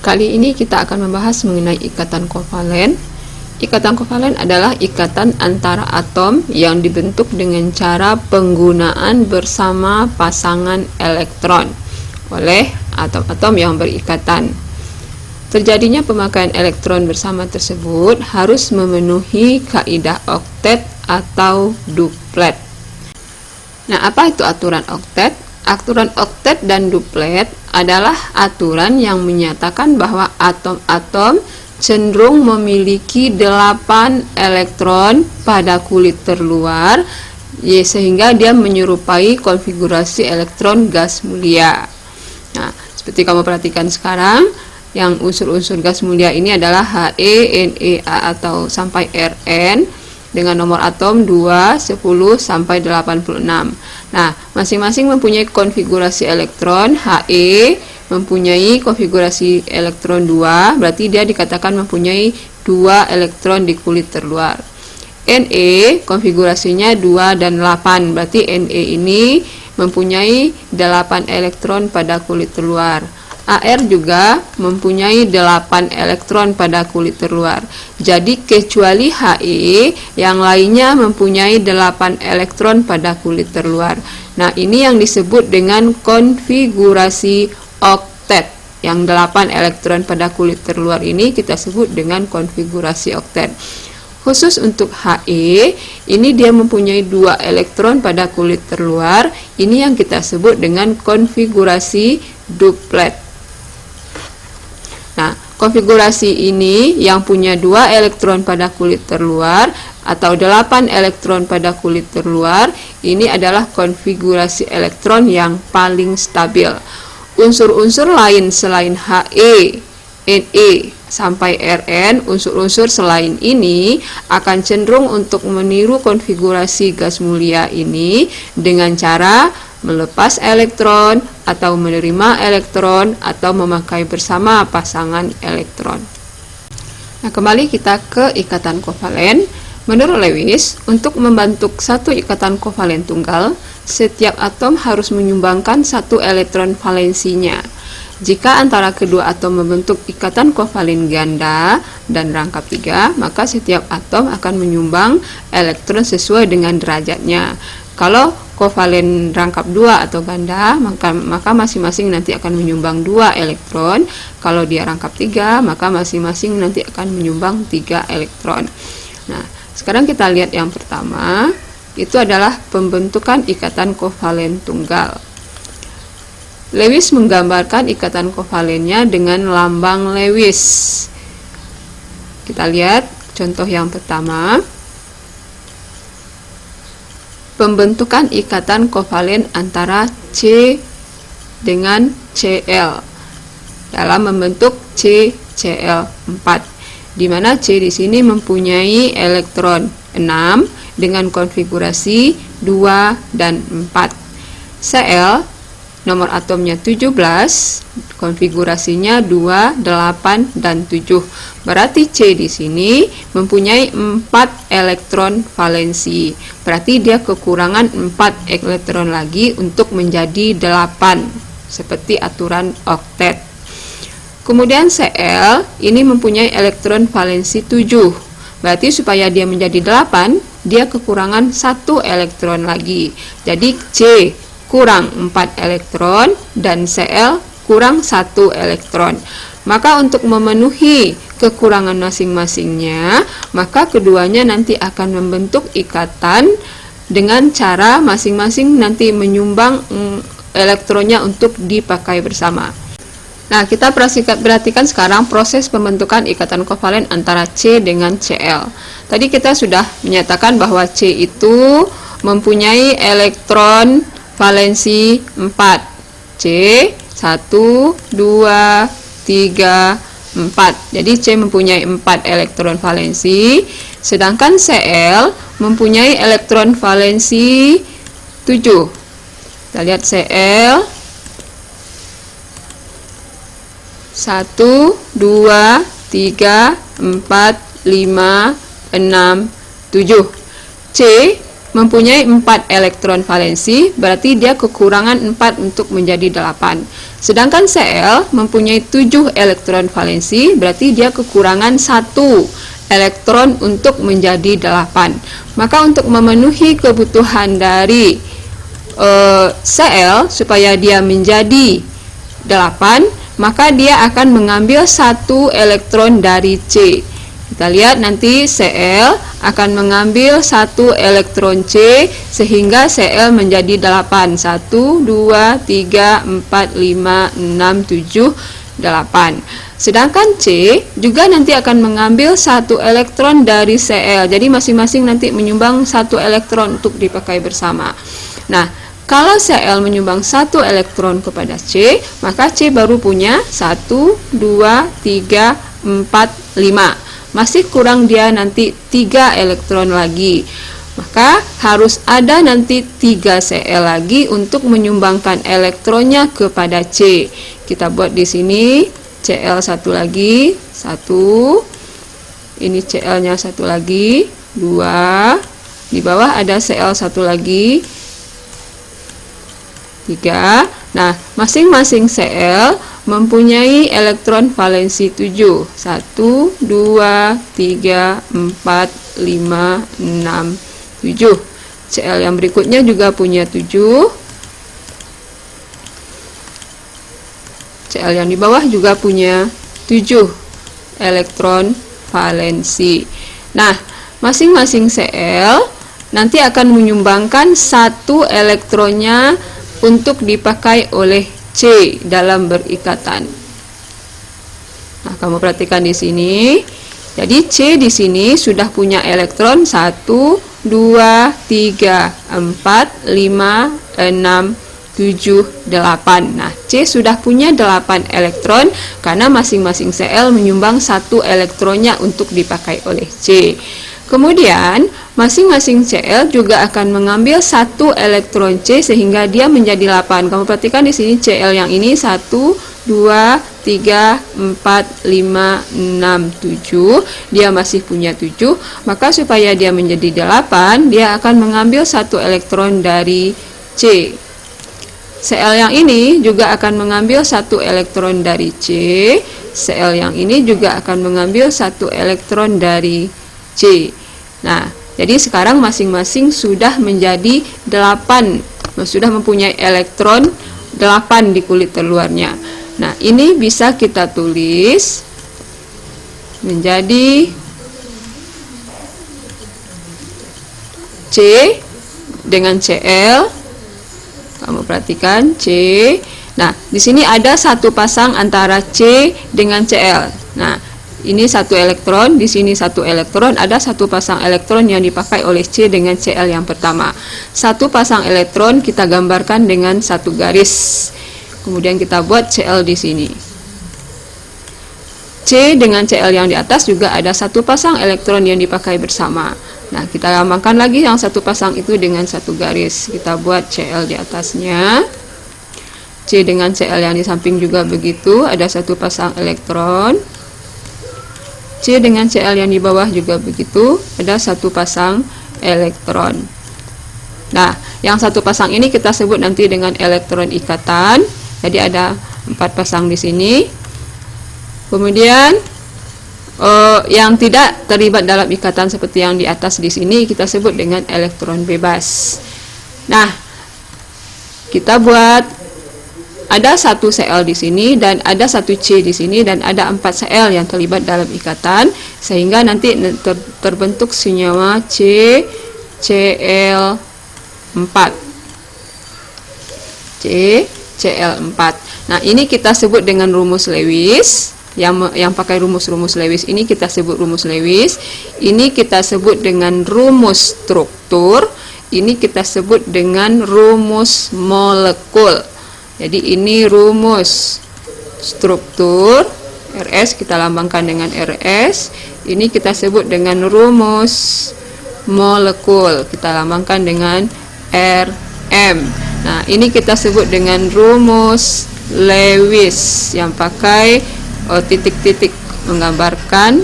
Kali ini kita akan membahas mengenai ikatan kovalen. Ikatan kovalen adalah ikatan antara atom yang dibentuk dengan cara penggunaan bersama pasangan elektron oleh atom-atom yang berikatan. Terjadinya pemakaian elektron bersama tersebut harus memenuhi kaidah oktet atau duplet. Nah, apa itu aturan oktet? Aturan oktet dan duplet adalah aturan yang menyatakan bahwa atom-atom cenderung memiliki 8 elektron pada kulit terluar, sehingga dia menyerupai konfigurasi elektron gas mulia. Nah, seperti kamu perhatikan sekarang, yang unsur-unsur gas mulia ini adalah He, Ne, A atau sampai Rn dengan nomor atom 2, 10 sampai 86. Nah, masing-masing mempunyai konfigurasi elektron. He mempunyai konfigurasi elektron 2, berarti dia dikatakan mempunyai 2 elektron di kulit terluar. Ne konfigurasinya 2 dan 8, berarti Ne ini mempunyai 8 elektron pada kulit terluar. Ar juga mempunyai 8 elektron pada kulit terluar. Jadi kecuali He, yang lainnya mempunyai 8 elektron pada kulit terluar. Nah, ini yang disebut dengan konfigurasi oktet. Yang 8 elektron pada kulit terluar ini kita sebut dengan konfigurasi oktet. Khusus untuk He, ini dia mempunyai 2 elektron pada kulit terluar. Ini yang kita sebut dengan konfigurasi duplet. Nah, konfigurasi ini yang punya 2 elektron pada kulit terluar atau 8 elektron pada kulit terluar, ini adalah konfigurasi elektron yang paling stabil. Unsur-unsur lain selain He, Ne, sampai Rn, unsur-unsur selain ini akan cenderung untuk meniru konfigurasi gas mulia ini dengan cara melepas elektron atau menerima elektron atau memakai bersama pasangan elektron. Nah, kembali kita ke ikatan kovalen. Menurut Lewis, untuk membentuk satu ikatan kovalen tunggal, setiap atom harus menyumbangkan 1 elektron valensinya. Jika antara kedua atom membentuk ikatan kovalen ganda dan rangkap 3, maka setiap atom akan menyumbang elektron sesuai dengan derajatnya. Kalau kovalen rangkap 2 atau ganda, maka masing-masing nanti akan menyumbang 2 elektron. Kalau dia rangkap 3, maka masing-masing nanti akan menyumbang 3 elektron. Nah, sekarang kita lihat yang pertama, itu adalah pembentukan ikatan kovalen tunggal. Lewis menggambarkan ikatan kovalennya dengan lambang Lewis. Kita lihat contoh yang pertama. Pembentukan ikatan kovalen antara C dengan Cl dalam membentuk CCl4, di mana C di sini mempunyai elektron 6 dengan konfigurasi 2 dan 4. Cl nomor atomnya 17, konfigurasinya 2, 8 dan 7. Berarti C di sini mempunyai 4 elektron valensi. Berarti dia kekurangan 4 elektron lagi untuk menjadi 8, seperti aturan oktet. Kemudian Cl ini mempunyai elektron valensi 7. Berarti supaya dia menjadi 8, dia kekurangan 1 elektron lagi. Jadi C kurang 4 elektron dan Cl kurang 1 elektron. Maka untuk memenuhi kekurangan masing-masingnya, maka keduanya nanti akan membentuk ikatan dengan cara masing-masing nanti menyumbang elektronnya untuk dipakai bersama. Nah, kita perhatikan sekarang proses pembentukan ikatan kovalen antara C dengan Cl. Tadi kita sudah menyatakan bahwa C itu mempunyai elektron valensi 4. C 1, 2, 3, 4. Jadi C mempunyai 4 elektron valensi, sedangkan Cl mempunyai elektron valensi 7. Kita lihat Cl 1, 2, 3, 4, 5, 6, 7. C mempunyai 4 elektron valensi, berarti dia kekurangan 4 untuk menjadi 8. Sedangkan Cl mempunyai 7 elektron valensi, berarti dia kekurangan 1 elektron untuk menjadi 8. Maka untuk memenuhi kebutuhan dari Cl supaya dia menjadi 8, maka dia akan mengambil 1 elektron dari C. Kita lihat nanti Cl akan mengambil 1 elektron C sehingga Cl menjadi 8. 1, 2, 3, 4, 5, 6, 7, 8. Sedangkan C juga nanti akan mengambil 1 elektron dari Cl. Jadi masing-masing nanti menyumbang 1 elektron untuk dipakai bersama. Nah, kalau Cl menyumbang 1 elektron kepada C, maka C baru punya 1, 2, 3, 4, 5. Masih kurang dia nanti 3 elektron lagi. Maka harus ada nanti 3 Cl lagi untuk menyumbangkan elektronnya kepada C. Kita buat di sini Cl satu lagi, 1. Ini Cl-nya satu lagi, 2. Di bawah ada Cl satu lagi, 3. Nah, masing-masing Cl mempunyai elektron valensi 7. 1, 2, 3, 4, 5, 6, 7. Cl yang berikutnya juga punya 7. Cl yang di bawah juga punya 7 elektron valensi. Nah, masing-masing Cl nanti akan menyumbangkan 1 elektronnya untuk dipakai oleh C dalam berikatan. Nah, kamu perhatikan di sini. Jadi C di sini sudah punya elektron 1, 2, 3, 4, 5, 6, 7, 8. Nah, C sudah punya 8 elektron karena masing-masing Cl menyumbang 1 elektronnya untuk dipakai oleh C. Kemudian, masing-masing Cl juga akan mengambil 1 elektron C sehingga dia menjadi 8. Kamu perhatikan di sini Cl yang ini 1, 2, 3, 4, 5, 6, 7. Dia masih punya 7. Maka supaya dia menjadi 8, dia akan mengambil 1 elektron dari C. Cl yang ini juga akan mengambil 1 elektron dari C. Cl yang ini juga akan mengambil 1 elektron dari C. Nah, jadi sekarang masing-masing sudah menjadi 8, sudah mempunyai elektron 8 di kulit terluarnya. Nah, ini bisa kita tulis menjadi C dengan Cl. Kamu perhatikan C. Nah, di sini ada satu pasang antara C dengan Cl. Nah, ini 1 elektron, di sini 1 elektron, ada 1 pasang elektron yang dipakai oleh C dengan Cl yang pertama. 1 pasang elektron kita gambarkan dengan 1 garis. Kemudian kita buat Cl di sini. C dengan Cl yang di atas juga ada 1 pasang elektron yang dipakai bersama. Nah, kita lambangkan lagi yang 1 pasang itu dengan 1 garis. Kita buat Cl di atasnya. C dengan Cl yang di samping juga begitu, ada 1 pasang elektron. C dengan Cl yang di bawah juga begitu, ada 1 pasang elektron. Nah, yang 1 pasang ini kita sebut nanti dengan elektron ikatan. Jadi ada 4 pasang di sini. Kemudian yang tidak terlibat dalam ikatan seperti yang di atas di sini kita sebut dengan elektron bebas. Nah, kita buat ada 1 Cl di sini dan ada 1 C di sini dan ada 4 Cl yang terlibat dalam ikatan sehingga nanti terbentuk senyawa Cl4. Cl4. Nah, ini kita sebut dengan rumus Lewis. Yang pakai rumus Lewis ini kita sebut rumus Lewis. Ini kita sebut dengan rumus struktur. Ini kita sebut dengan rumus molekul. Jadi ini rumus struktur RS, kita lambangkan dengan RS. Ini kita sebut dengan rumus molekul, kita lambangkan dengan RM. Nah, ini kita sebut dengan rumus Lewis yang pakai titik-titik menggambarkan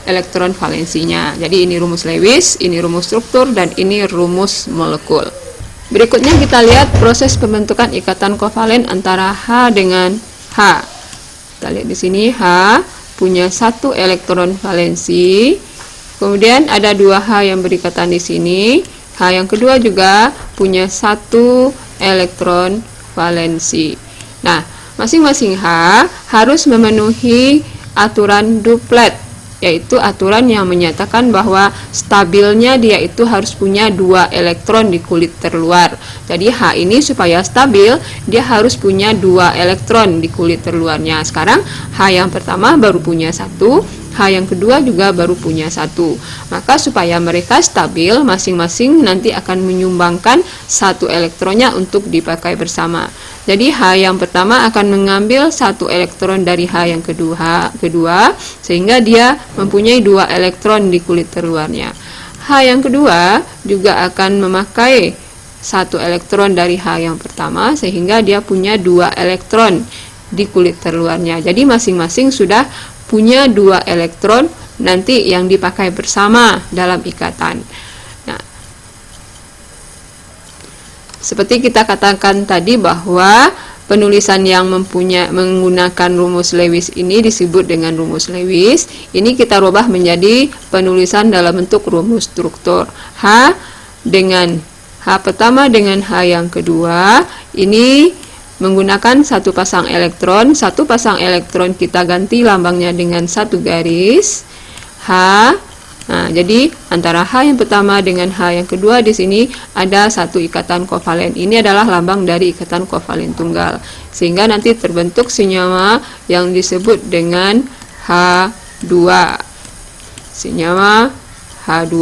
elektron valensinya. Jadi ini rumus Lewis, ini rumus struktur, dan ini rumus molekul. Berikutnya kita lihat proses pembentukan ikatan kovalen antara H dengan H. Kita lihat di sini H punya satu elektron valensi. Kemudian ada 2 H yang berikatan di sini. H yang kedua juga punya satu elektron valensi. Nah, masing-masing H harus memenuhi aturan duplet, yaitu aturan yang menyatakan bahwa stabilnya dia itu harus punya 2 elektron di kulit terluar. Jadi H ini supaya stabil, dia harus punya 2 elektron di kulit terluarnya. Sekarang H yang pertama baru punya 1, H yang kedua juga baru punya 1. Maka supaya mereka stabil, masing-masing nanti akan menyumbangkan 1 elektronnya untuk dipakai bersama. Jadi H yang pertama akan mengambil 1 elektron dari H yang kedua, sehingga dia mempunyai 2 elektron di kulit terluarnya. H yang kedua juga akan memakai 1 elektron dari H yang pertama, sehingga dia punya 2 elektron di kulit terluarnya. Jadi masing-masing sudah punya 2 elektron nanti yang dipakai bersama dalam ikatan. Seperti kita katakan tadi bahwa penulisan yang menggunakan rumus Lewis ini disebut dengan rumus Lewis. Ini kita rubah menjadi penulisan dalam bentuk rumus struktur. H pertama dengan H yang kedua, ini menggunakan satu pasang elektron. Satu pasang elektron kita ganti lambangnya dengan 1 garis. H. Nah, jadi antara H yang pertama dengan H yang kedua di sini ada satu ikatan kovalen. Ini adalah lambang dari ikatan kovalen tunggal. Sehingga nanti terbentuk senyawa yang disebut dengan H2. Senyawa H2.